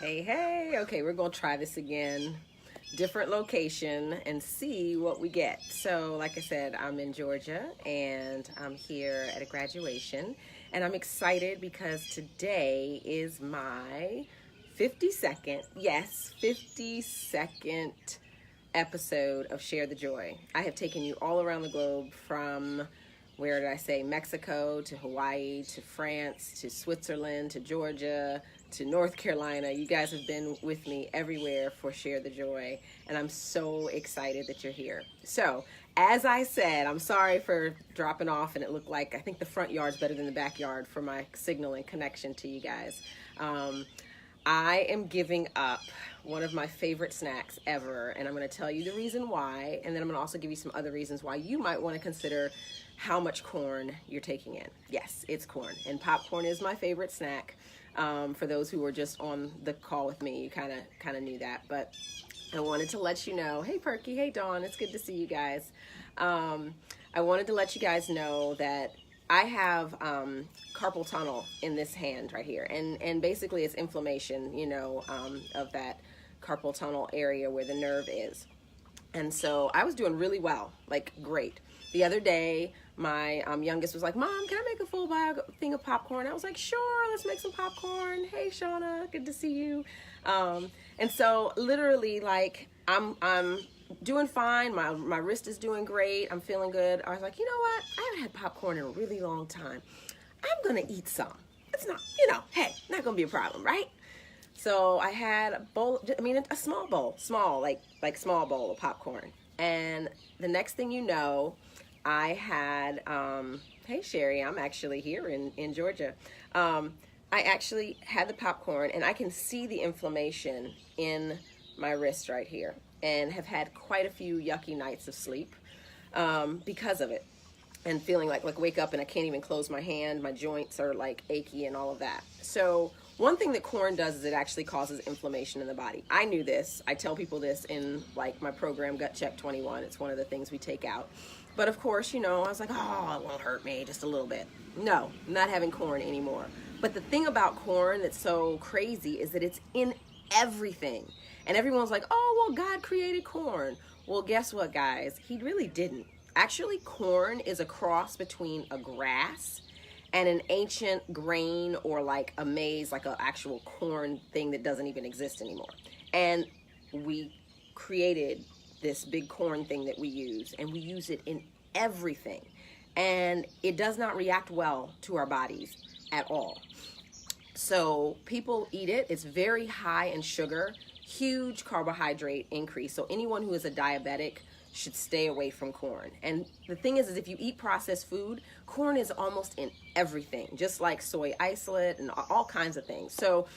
Hey, hey. Okay, we're going to try this again. Different location and see what we get. So, like I said, I'm in Georgia and I'm here at a graduation. And I'm excited because today is my 52nd, yes, 52nd episode of Share the Joy. I have taken you all around the globe from, where did I say, Mexico to Hawaii to France to Switzerland to Georgia to North Carolina. You guys have been with me everywhere for Share the Joy, and I'm so excited that you're here. So, as I said, I'm sorry for dropping off, and it looked like I think the front yard's better than the backyard for my signal and connection to you guys. I am giving up one of my favorite snacks ever, and I'm going to tell you the reason why, and then I'm going to also give you some other reasons why you might want to consider how much corn you're taking in. Yes, it's corn, and popcorn is my favorite snack. For those who were just on the call with me, you kind of knew that, but I wanted to let you know. Hey, Perky. Hey, Dawn. It's good to see you guys. I wanted to let you guys know that I have carpal tunnel in this hand right here, and basically it's inflammation, of that carpal tunnel area where the nerve is. And so I was doing really well, like great. The other day, my youngest was like, "Mom, can I make a full thing of popcorn?" I was like, "Sure, let's make some popcorn." Hey, Shauna, good to see you. And so literally, like, I'm doing fine. My wrist is doing great. I'm feeling good. I was like, you know what? I haven't had popcorn in a really long time. I'm gonna eat some. It's not, hey, not gonna be a problem, right? So I had a bowl, a small bowl, like small bowl of popcorn. And the next thing you know, I had, hey Sherry, I'm actually here in Georgia. I actually had the popcorn and I can see the inflammation in my wrist right here and have had quite a few yucky nights of sleep because of it. And feeling like wake up and I can't even close my hand. My joints are like achy and all of that. So one thing that corn does is it actually causes inflammation in the body. I knew this. I tell people this in like my program, Gut Check 21. It's one of the things we take out. But of course, I was like, oh, it won't hurt me just a little bit. No, I'm not having corn anymore. But the thing about corn that's so crazy is that it's in everything. And everyone's like, oh, well, God created corn. Well, guess what, guys? He really didn't. Actually, corn is a cross between a grass and an ancient grain or like a maize, like an actual corn thing that doesn't even exist anymore. And we created this big corn thing that we use, and we use it in everything. And it does not react well to our bodies at all. So people eat it. It's very high in sugar, huge carbohydrate increase. So anyone who is a diabetic should stay away from corn. And the thing is if you eat processed food, corn is almost in everything, just like soy isolate and all kinds of things. So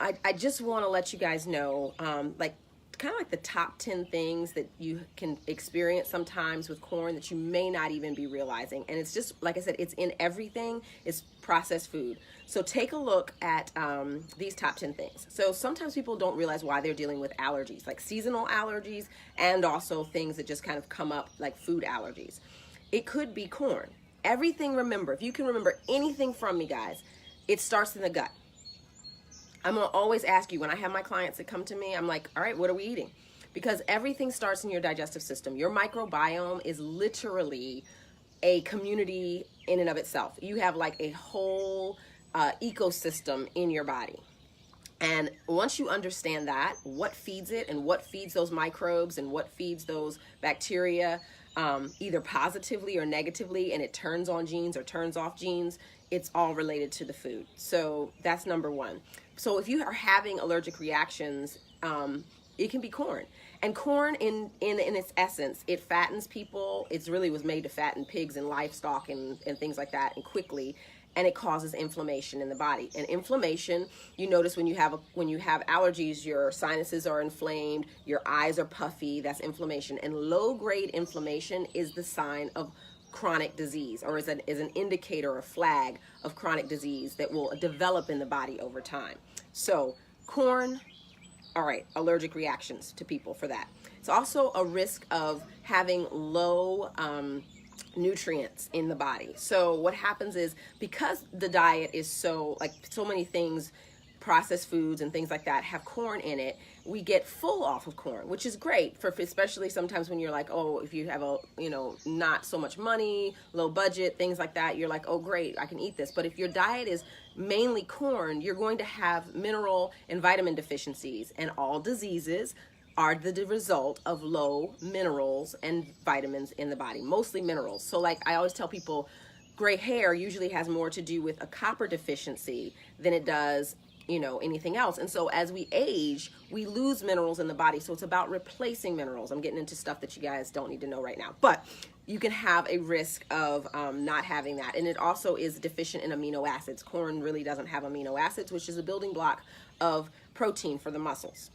I just want to let you guys know, kind of like the top 10 things that you can experience sometimes with corn that you may not even be realizing. And it's just, like I said, it's in everything. It's processed food. So take a look at these top 10 things. So sometimes people don't realize why they're dealing with allergies, like seasonal allergies and also things that just kind of come up like food allergies. It could be corn. Everything, remember, if you can remember anything from me, guys, it starts in the gut. I'm going to always ask you when I have my clients that come to me, I'm like, all right, what are we eating? Because everything starts in your digestive system. Your microbiome is literally a community in and of itself. You have like a whole ecosystem in your body. And once you understand that, what feeds it and what feeds those microbes and what feeds those bacteria, either positively or negatively, and it turns on genes or turns off genes, it's all related to the food. So that's number one. So if you are having allergic reactions, it can be corn. And corn in its essence, it fattens people. It really was made to fatten pigs and livestock and things like that, and quickly. And it causes inflammation in the body. And inflammation, you notice when you have allergies, your sinuses are inflamed, your eyes are puffy, that's inflammation. And low-grade inflammation is the sign of chronic disease, or is an indicator or flag of chronic disease that will develop in the body over time. So corn, all right, allergic reactions to people for that. It's also a risk of having low nutrients in the body. So what happens is, because the diet is so many things processed foods and things like that have corn in it, we get full off of corn, which is great for especially sometimes when you're like, oh, if you have a, not so much money, low budget, things like that, you're like, oh, great, I can eat this. But if your diet is mainly corn, you're going to have mineral and vitamin deficiencies, and all diseases are the result of low minerals and vitamins in the body, mostly minerals. So like I always tell people, gray hair usually has more to do with a copper deficiency than it does, anything else. And so as we age, we lose minerals in the body. So it's about replacing minerals. I'm getting into stuff that you guys don't need to know right now, but you can have a risk of not having that. And it also is deficient in amino acids. Corn really doesn't have amino acids, which is a building block of protein for the muscles.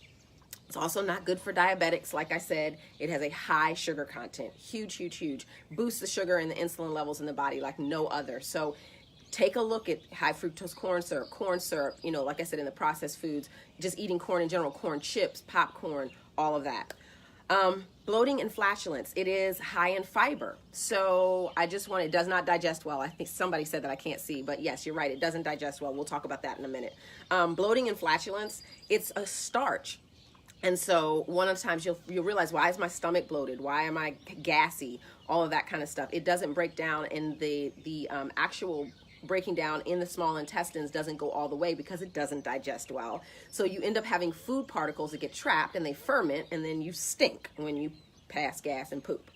It's also not good for diabetics. Like I said, it has a high sugar content, huge, huge, huge. Boosts the sugar and the insulin levels in the body like no other. So take a look at high fructose corn syrup, like I said, in the processed foods, just eating corn in general, corn chips, popcorn, all of that. Bloating and flatulence, it is high in fiber. So it does not digest well. I think somebody said that, I can't see, but yes, you're right. It doesn't digest well. We'll talk about that in a minute. Bloating and flatulence, it's a starch. And so one of the times you'll realize, why is my stomach bloated? Why am I gassy? All of that kind of stuff. It doesn't break down in the actual breaking down in the small intestines doesn't go all the way because it doesn't digest well. So you end up having food particles that get trapped and they ferment, and then you stink when you pass gas and poop.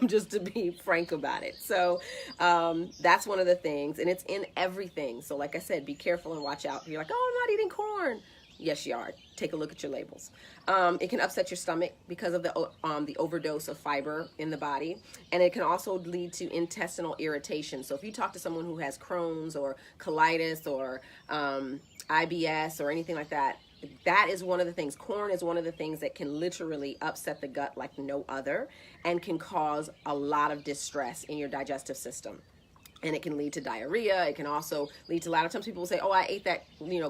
Just to be frank about it. So that's one of the things, and it's in everything. So like I said, be careful and watch out. You're like, oh, I'm not eating corn. Yes, you are. Take a look at your labels. It can upset your stomach because of the overdose of fiber in the body, and it can also lead to intestinal irritation. So if you talk to someone who has Crohn's or colitis or IBS or anything like that, that is one of the things. Corn is one of the things that can literally upset the gut like no other, and can cause a lot of distress in your digestive system. And it can lead to diarrhea. It can also lead to, a lot of times people will say, oh, I ate that,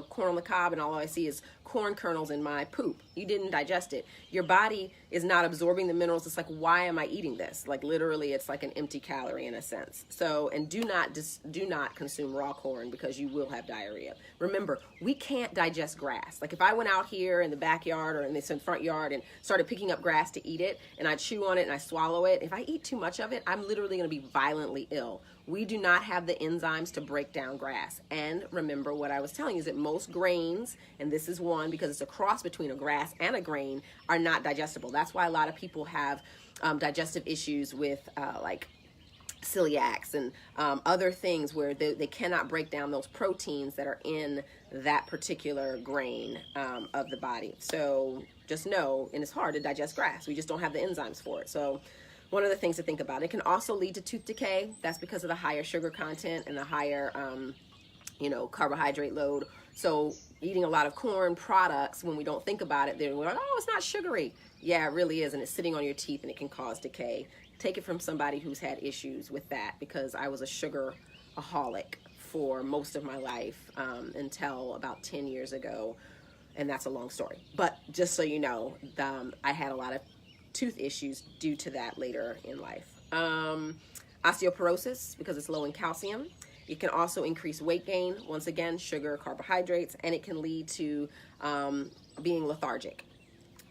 corn on the cob, and all I see is corn kernels in my poop. You didn't digest it. Your body is not absorbing the minerals. It's like, why am I eating this? Like literally, it's like an empty calorie in a sense. So, and do not consume raw corn because you will have diarrhea. Remember, we can't digest grass. Like if I went out here in the backyard or in this front yard and started picking up grass to eat it, and I chew on it and I swallow it, if I eat too much of it, I'm literally going to be violently ill. We do not have the enzymes to break down grass. And remember what I was telling you is that most grains, and this is one because it's a cross between a grass and a grain, are not digestible. That's why a lot of people have digestive issues with like celiacs and other things where they cannot break down those proteins that are in that particular grain of the body. So just know, and it's hard to digest grass. We just don't have the enzymes for it. So one of the things to think about. It can also lead to tooth decay. That's because of the higher sugar content and the higher, carbohydrate load. So eating a lot of corn products, when we don't think about it, we're like, oh, it's not sugary. Yeah, it really is, and it's sitting on your teeth, and it can cause decay. Take it from somebody who's had issues with that, because I was a sugar-aholic for most of my life until about 10 years ago, and that's a long story. But just so you know, I had a lot of tooth issues due to that later in life. Osteoporosis, because it's low in calcium. It can also increase weight gain, once again, sugar, carbohydrates, and it can lead to being lethargic.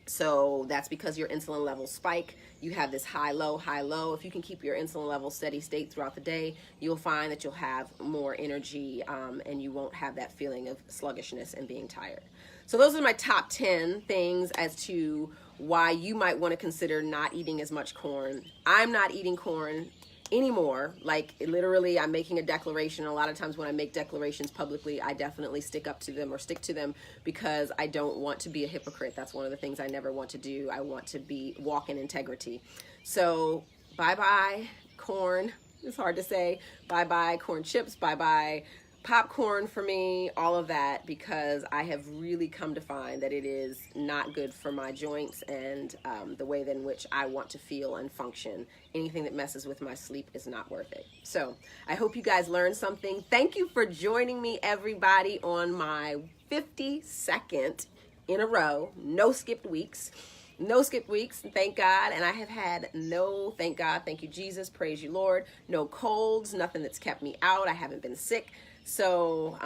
So that's because your insulin levels spike. You have this high, low, high, low. If you can keep your insulin level steady state throughout the day, you'll find that you'll have more energy and you won't have that feeling of sluggishness and being tired. So those are my top 10 things as to why you might want to consider not eating as much corn. I'm not eating corn anymore. Like literally, I'm making a declaration. A lot of times when I make declarations publicly, I definitely stick to them because I don't want to be a hypocrite. That's one of the things I never want to do. I want to walk in integrity. So bye-bye corn. It's hard to say. Bye-bye corn chips. Bye-bye popcorn for me, all of that, because I have really come to find that it is not good for my joints and the way in which I want to feel and function. Anything that messes with my sleep is not worth it. So I hope you guys learned something. Thank you for joining me, everybody, on my 52nd in a row. No skipped weeks. No skipped weeks, thank God. And I have had thank God, thank you Jesus, praise you Lord, no colds, nothing that's kept me out. I haven't been sick. So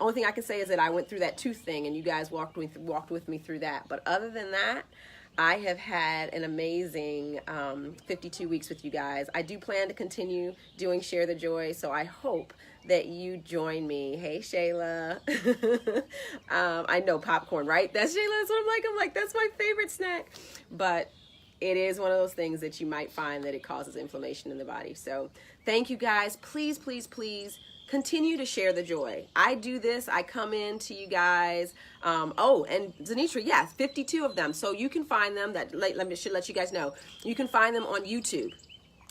only thing I can say is that I went through that tooth thing, and you guys walked with me through that. But other than that, I have had an amazing 52 weeks with you guys. I do plan to continue doing Share the Joy, so I hope that you join me. Hey, Shayla. I know popcorn, right? That's Shayla. That's what I'm like. I'm like, that's my favorite snack. But it is one of those things that you might find that it causes inflammation in the body. So thank you guys. Please, please, please continue to share the joy. I do this. I come in to you guys. Oh, and Zanitra, yes, 52 of them. So you can find them. Should let you guys know. You can find them on YouTube.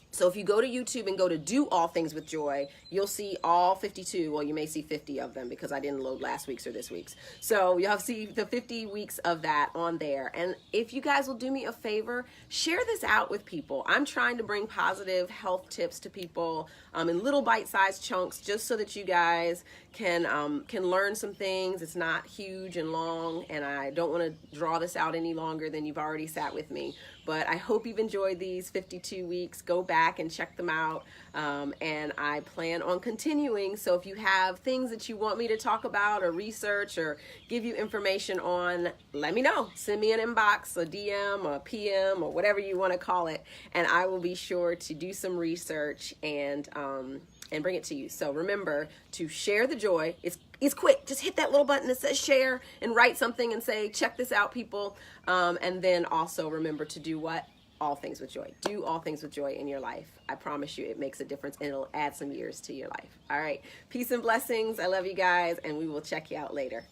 So if you go to YouTube and go to Do All Things with Joy, you'll see all 52. Well, you may see 50 of them because I didn't load last week's or this week's. So you'll see the 50 weeks of that on there. And if you guys will do me a favor, share this out with people. I'm trying to bring positive health tips to people in little bite-sized chunks, just so that you guys can learn some things. It's not huge and long, and I don't want to draw this out any longer than you've already sat with me. But I hope you've enjoyed these 52 weeks. Go back and check them out. And I plan on continuing. So if you have things that you want me to talk about or research or give you information on, let me know. Send me an inbox, a DM, or a PM, or whatever you want to call it. And I will be sure to do some research and bring it to you. So remember to share the joy. It's quick. Just hit that little button that says share and write something and say, check this out, people. And then also remember to do what? All things with joy. Do all things with joy in your life. I promise you it makes a difference, and it'll add some years to your life. All right. Peace and blessings. I love you guys, and we will check you out later.